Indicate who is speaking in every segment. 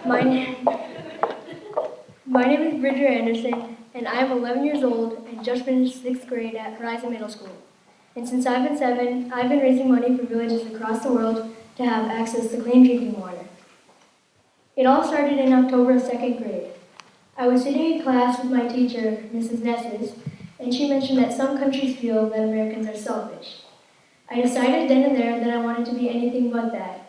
Speaker 1: My, my name is Bridger Anderson, and I am 11 years old and just finished 6th grade at Horizon Middle School. And since I've been 7, I've been raising money for villages across the world to have access to clean drinking water. It all started in October of 2nd grade. I was sitting in class with my teacher, Mrs. Nesses, and she mentioned that some countries feel that Americans are selfish. I decided then and there that I wanted to be anything but that.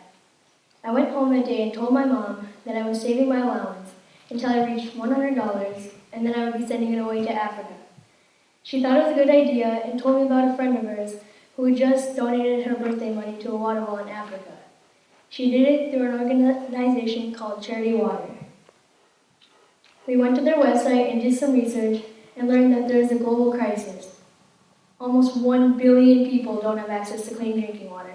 Speaker 1: I went home that day and told my mom that I was saving my allowance until I reached $100, and then I would be sending it away to Africa. She thought it was a good idea and told me about a friend of hers who had just donated her birthday money to a water well in Africa. She did it through an organization called Charity Water. We went to their website and did some research and learned that there is a global crisis. Almost 1 billion people don't have access to clean drinking water.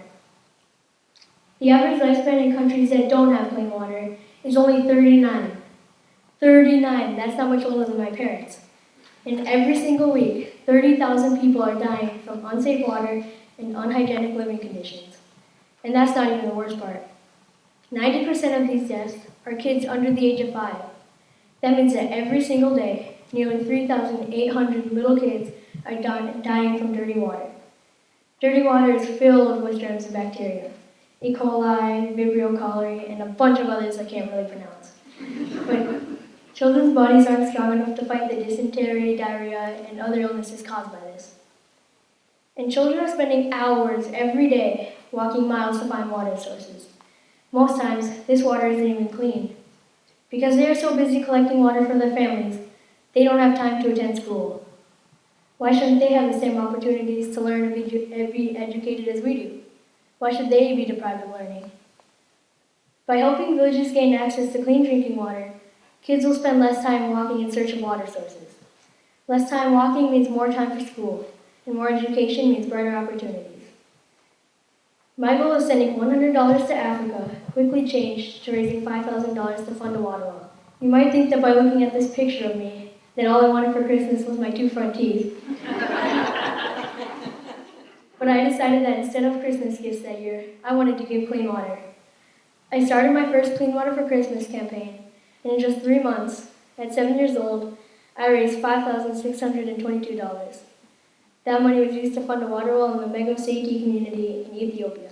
Speaker 1: The average lifespan in countries that don't have clean water is only 39. 39, that's not much older than my parents. And every single week, 30,000 people are dying from unsafe water and unhygienic living conditions. And that's not even the worst part. 90% of these deaths are kids under the age of 5. That means that every single day, nearly 3,800 little kids are dying from dirty water. Dirty water is filled with germs and bacteria. E. coli, Vibrio cholerae, and a bunch of others I can't really pronounce. But children's bodies aren't strong enough to fight the dysentery, diarrhea, and other illnesses caused by this. And children are spending hours every day walking miles to find water sources. Most times, this water isn't even clean. Because they are so busy collecting water for their families, they don't have time to attend school. Why shouldn't they have the same opportunities to learn and be educated as we do? Why should they be deprived of learning? By helping villages gain access to clean drinking water, kids will spend less time walking in search of water sources. Less time walking means more time for school, and more education means brighter opportunities. My goal of sending $100 to Africa quickly changed to raising $5,000 to fund a water well. You might think that by looking at this picture of me, that all I wanted for Christmas was my 2 front teeth. But I decided that instead of Christmas gifts that year, I wanted to give clean water. I started my first Clean Water for Christmas campaign, and in just 3 months, at 7 years old, I raised $5,622. That money was used to fund a water well in the Mego Seiti community in Ethiopia.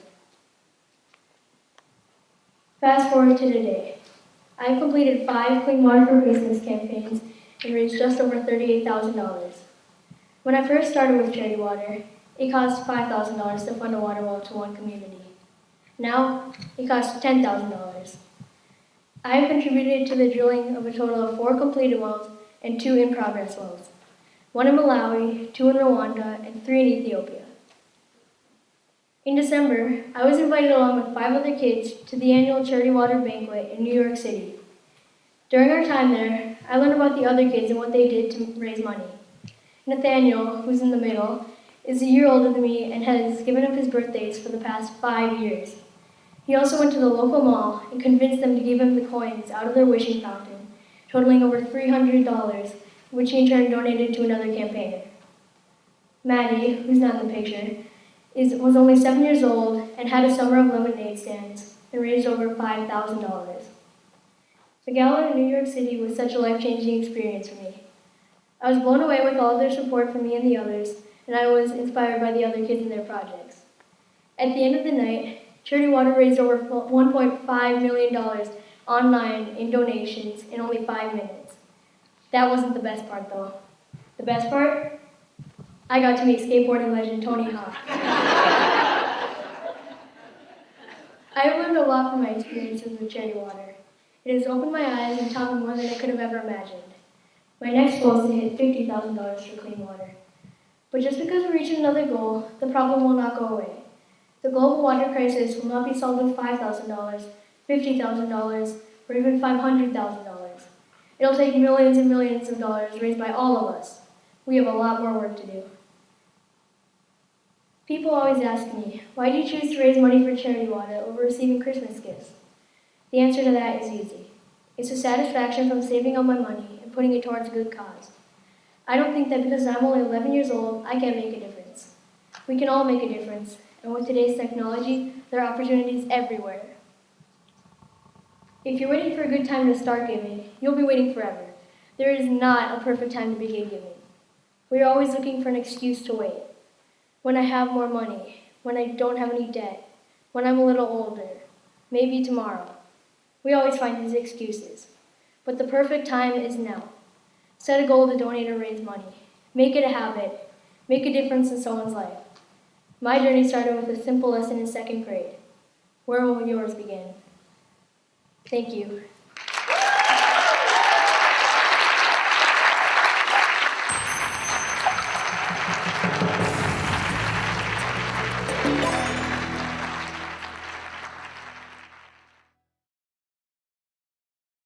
Speaker 1: Fast forward to today. I've completed 5 Clean Water for Christmas campaigns and raised just over $38,000. When I first started with Charity Water, it cost $5,000 to fund a water well to one community. Now, it costs $10,000. I have contributed to the drilling of a total of 4 completed wells and 2 in-progress wells. 1 in Malawi, 2 in Rwanda, and 3 in Ethiopia. In December, I was invited along with 5 other kids to the annual Charity Water Banquet in New York City. During our time there, I learned about the other kids and what they did to raise money. Nathaniel, who's in the middle, is a year older than me and has given up his birthdays for the past 5 years. He also went to the local mall and convinced them to give him the coins out of their wishing fountain, totaling over $300, which he in turn donated to another campaigner. Maddie, who's not in the picture, was only 7 years old and had a summer of lemonade stands and raised over $5,000. The gala in New York City was such a life-changing experience for me. I was blown away with all of their support for me and the others, and I was inspired by the other kids and their projects. At the end of the night, Charity Water raised over $1.5 million online in donations in only 5 minutes. That wasn't the best part, though. The best part? I got to meet skateboarding legend Tony Hawk. I have learned a lot from my experiences with Charity Water. It has opened my eyes and taught me more than I could have ever imagined. My next goal is to hit $50,000 for clean water. But just because we reach another goal, the problem will not go away. The global water crisis will not be solved with $5,000, $50,000, or even $500,000. It'll take millions and millions of dollars raised by all of us. We have a lot more work to do. People always ask me, why do you choose to raise money for Charity Water over receiving Christmas gifts? The answer to that is easy. It's the satisfaction from saving all my money and putting it towards a good cause. I don't think that because I'm only 11 years old, I can't make a difference. We can all make a difference, and with today's technology, there are opportunities everywhere. If you're waiting for a good time to start giving, you'll be waiting forever. There is not a perfect time to begin giving. We are always looking for an excuse to wait. When I have more money, when I don't have any debt, when I'm a little older, maybe tomorrow. We always find these excuses. But the perfect time is now. Set a goal to donate or raise money. Make it a habit. Make a difference in someone's life. My journey started with a simple lesson in second grade. Where will yours begin? Thank you.